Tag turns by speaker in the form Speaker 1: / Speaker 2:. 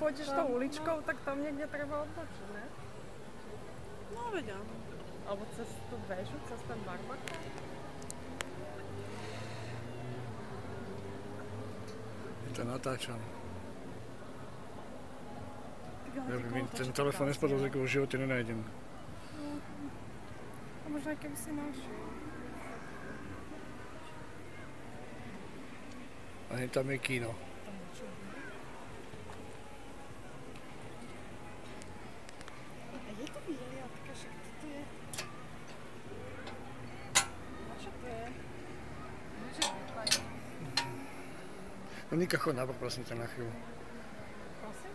Speaker 1: pôjdeš tou uličkou, tak tam niekde treba odbočiť, ne?
Speaker 2: No veď áno.
Speaker 1: Alebo cez tú väžu, cez ten barbakán.
Speaker 3: Je to natáčam. Ten telefon nespadol z v živote nenájdem.
Speaker 1: A možno aj keby si našiel.
Speaker 3: A tam je kino.
Speaker 2: A je to vyhliadka, však to je... A čo to je?
Speaker 3: No Nika, chod nabok, prosím ťa na chvíľu.
Speaker 1: Prosím?